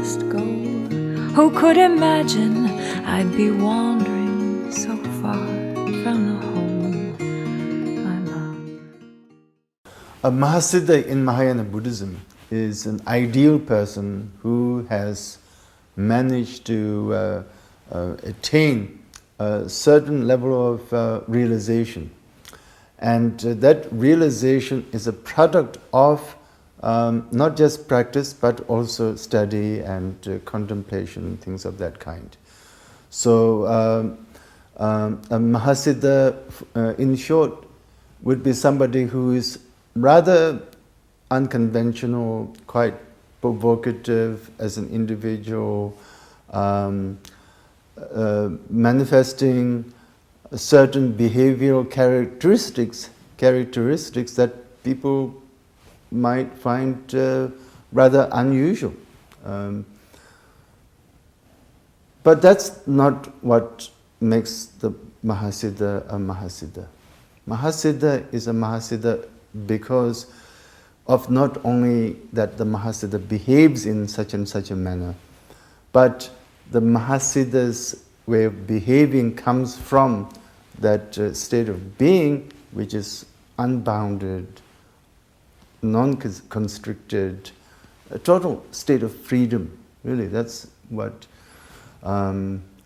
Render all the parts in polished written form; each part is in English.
must go. Who could imagine I'd be wandering so far from the home I love? A Mahsiddha in Mahayana Buddhism is an ideal person who has managed to attain a certain level of realization. And that realization is a product of not just practice, but also study and contemplation, things of that kind. So a Mahasiddha, in short, would be somebody who is rather unconventional, quite provocative as an individual, manifesting certain behavioral characteristics that people might find rather unusual. But that's not what makes the Mahasiddha a Mahasiddha. Mahasiddha is a Mahasiddha because of not only that the Mahasiddha behaves in such and such a manner, but the Mahasiddha's way of behaving comes from that state of being which is unbounded, non-constricted, a total state of freedom. Really, that's what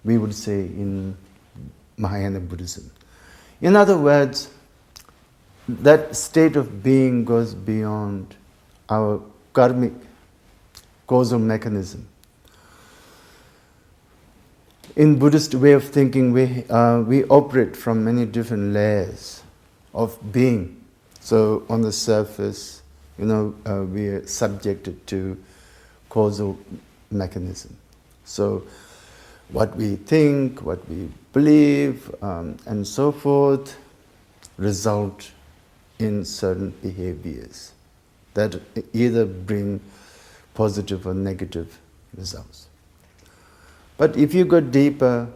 we would say in Mahayana Buddhism. In other words, that state of being goes beyond our karmic causal mechanism. In Buddhist way of thinking, we operate from many different layers of being. So on the surface, we are subjected to causal mechanism. So what we think, what we believe, and so forth, result in certain behaviors that either bring positive or negative results. But if you go deeper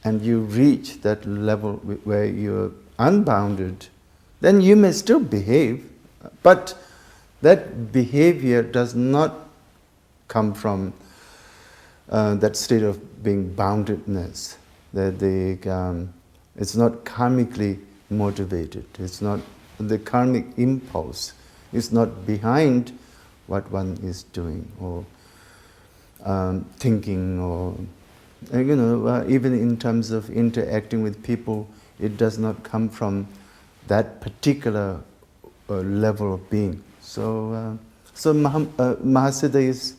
and you reach that level where you're unbounded, then you may still behave, but that behavior does not come from that state of being boundedness. It's not karmically motivated. It's not the karmic impulse. It's not behind what one is doing or thinking, or even in terms of interacting with people, it does not come from that particular level of being. So Mahasiddha is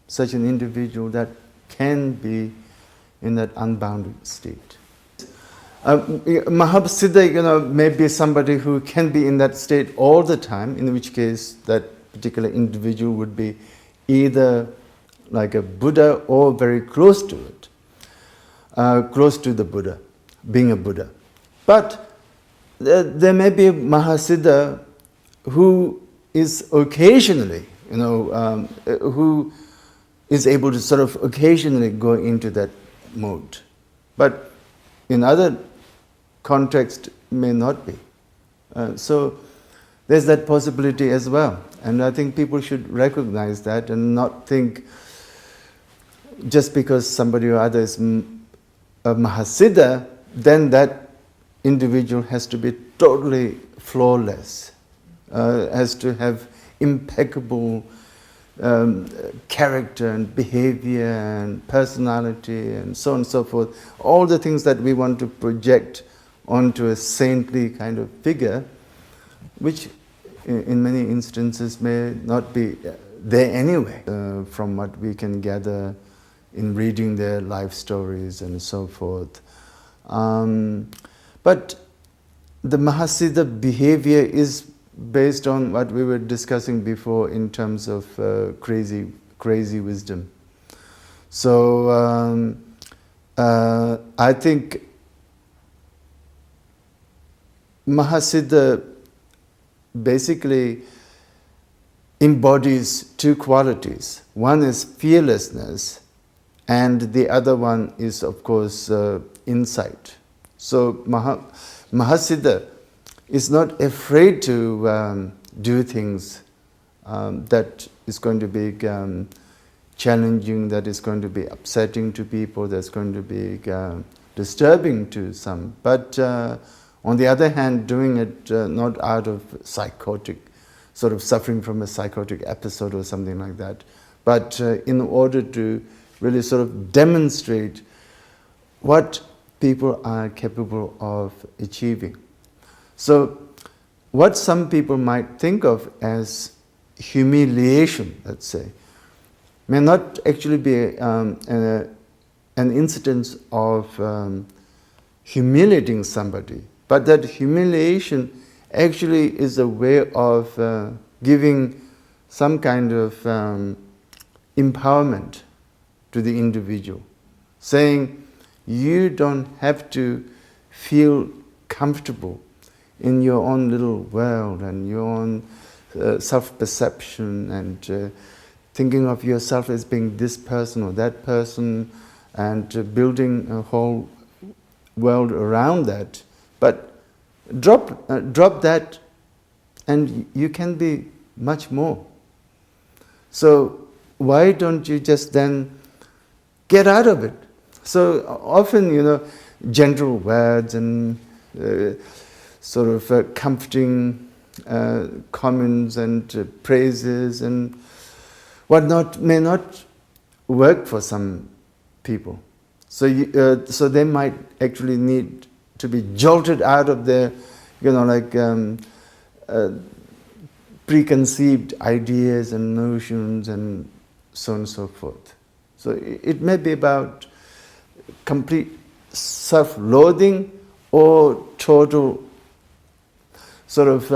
such an individual that can be in that unbounded state. Mahasiddha, may be somebody who can be in that state all the time, in which case that particular individual would be either like a Buddha or very close to it, close to the Buddha, being a Buddha. But there may be a Mahasiddha who is occasionally, who is able to sort of occasionally go into that mode. But in other contexts may not be. So there's that possibility as well. And I think people should recognize that and not think just because somebody or other is a Mahasiddha, then that individual has to be totally flawless, has to have impeccable character and behavior and personality and so on and so forth. All the things that we want to project onto a saintly kind of figure, which in many instances may not be there anyway, from what we can gather in reading their life stories and so forth. But the Mahasiddha behavior is based on what we were discussing before in terms of crazy wisdom. So I think Mahasiddha basically embodies two qualities. One is fearlessness, and the other one is, of course, insight. So Mahasiddha is not afraid to do things that is going to be challenging, that is going to be upsetting to people, that's going to be disturbing to some. But on the other hand, doing it not out of psychotic, sort of suffering from a psychotic episode or something like that, but in order to really sort of demonstrate what people are capable of achieving. So what some people might think of as humiliation, let's say, may not actually be an incidence of humiliating somebody, but that humiliation actually is a way of giving some kind of empowerment to the individual, saying you don't have to feel comfortable in your own little world and your own self-perception and thinking of yourself as being this person or that person and building a whole world around that. But drop that and you can be much more. So why don't you just then get out of it? So often, gentle words and sort of comforting comments and praises and whatnot may not work for some people. So so they might actually need to be jolted out of their, preconceived ideas and notions and so on and so forth. So it may be about complete self-loathing or total sort of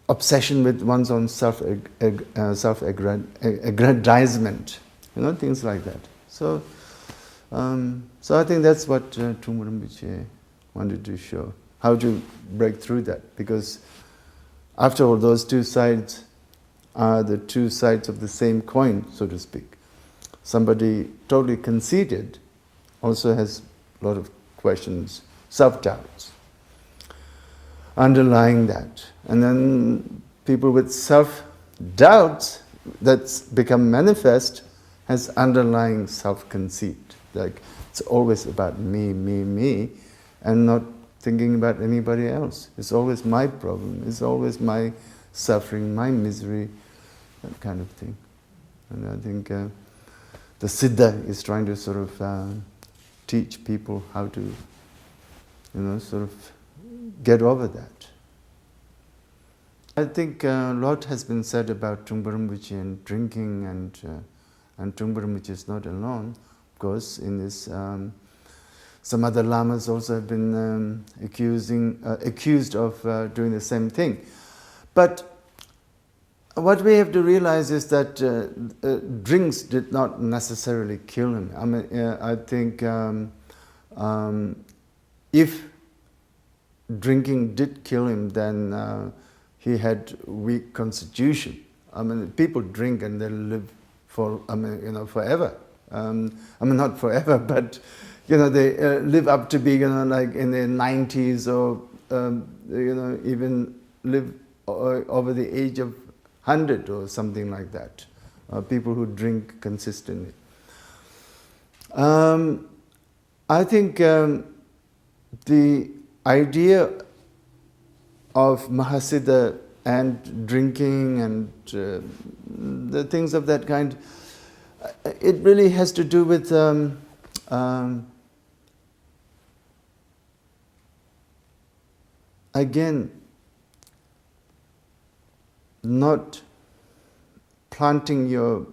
obsession with one's own self-aggrandizement, things like that. So I think that's what Trungpa Rinpoche wanted to show, how to break through that, because after all, those two sides are the two sides of the same coin, so to speak. Somebody totally conceited also has a lot of questions, self-doubts underlying that. And then people with self-doubts that's become manifest has underlying self-conceit. Like it's always about me, and not thinking about anybody else. It's always my problem. It's always my suffering, my misery, that kind of thing. And I think the Siddha is trying to sort of teach people how to, sort of get over that. I think a lot has been said about Trungpa Rinpoche and drinking, and Trungpa Rinpoche is not alone. Of course, in this, some other lamas also have been accused of doing the same thing. But what we have to realize is that drinks did not necessarily kill him. I mean, I think if drinking did kill him, then he had weak constitution. I mean, people drink and they live forever. Not forever, but they live up to be like in their 90s or even live over the age of 100 or something like that. People who drink consistently. I think the idea of Mahsiddha and drinking and the things of that kind, it really has to do with again, not planting your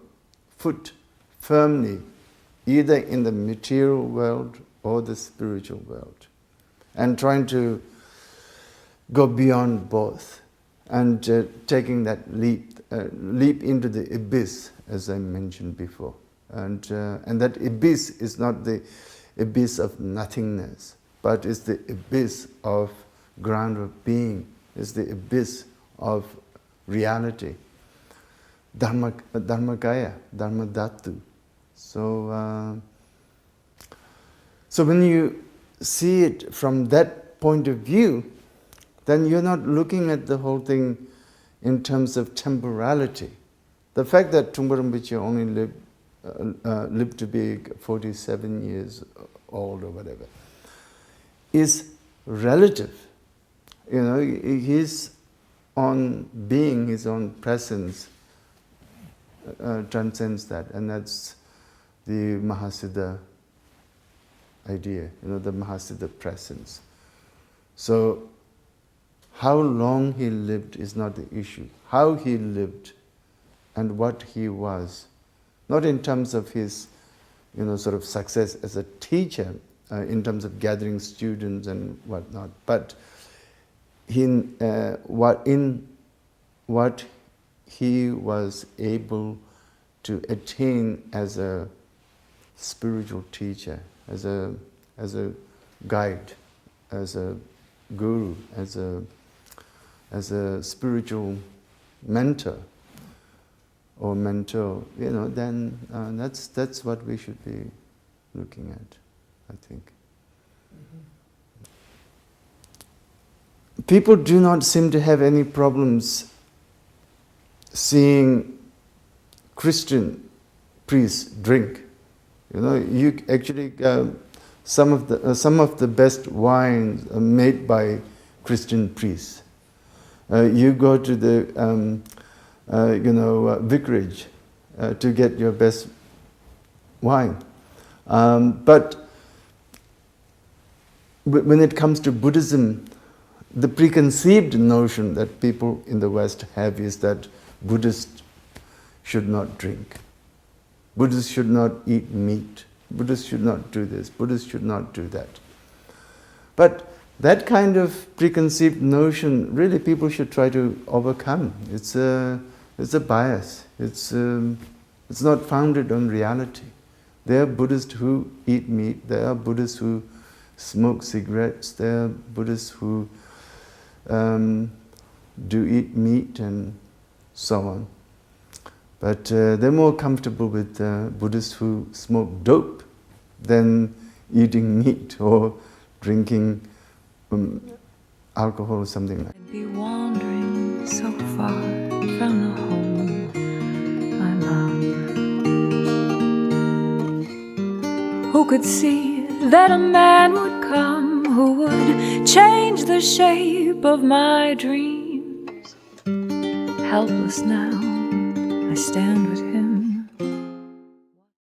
foot firmly either in the material world or the spiritual world, and trying to go beyond both, and taking that leap into the abyss, as I mentioned before. And that abyss is not the abyss of nothingness, but is the abyss of ground of being, is the abyss of reality, dharmakaya, dharmadhatu. So when you see it from that point of view, then you're not looking at the whole thing in terms of temporality. The fact that Trungpa Rinpoche only lived to be 47 years old or whatever is relative. You know, his own being, his own presence transcends that, and that's the Mahsiddha idea, you know, the Mahsiddha presence. So, how long he lived is not the issue. How he lived and what he was, not in terms of his, you know, sort of success as a teacher, in terms of gathering students and whatnot, but in what he was able to attain as a spiritual teacher, as a guide, as a guru, as a spiritual mentor or mentor, you know, then that's what we should be looking at, I think. People do not seem to have any problems seeing Christian priests drink. You know, you actually some of the best wines are made by Christian priests. You go to the vicarage to get your best wine, but when it comes to Buddhism, the preconceived notion that people in the West have is that Buddhists should not drink. Buddhists should not eat meat. Buddhists should not do this. Buddhists should not do that. But that kind of preconceived notion, really, people should try to overcome. It's a bias. It's not founded on reality. There are Buddhists who eat meat. There are Buddhists who smoke cigarettes. There are Buddhists who do eat meat and so on. But they're more comfortable with Buddhists who smoke dope than eating meat or drinking alcohol or something like that. I'd be wandering so far from the home I love. Who could see that a man would come who would change the shape of my dreams? Helpless now, I stand with him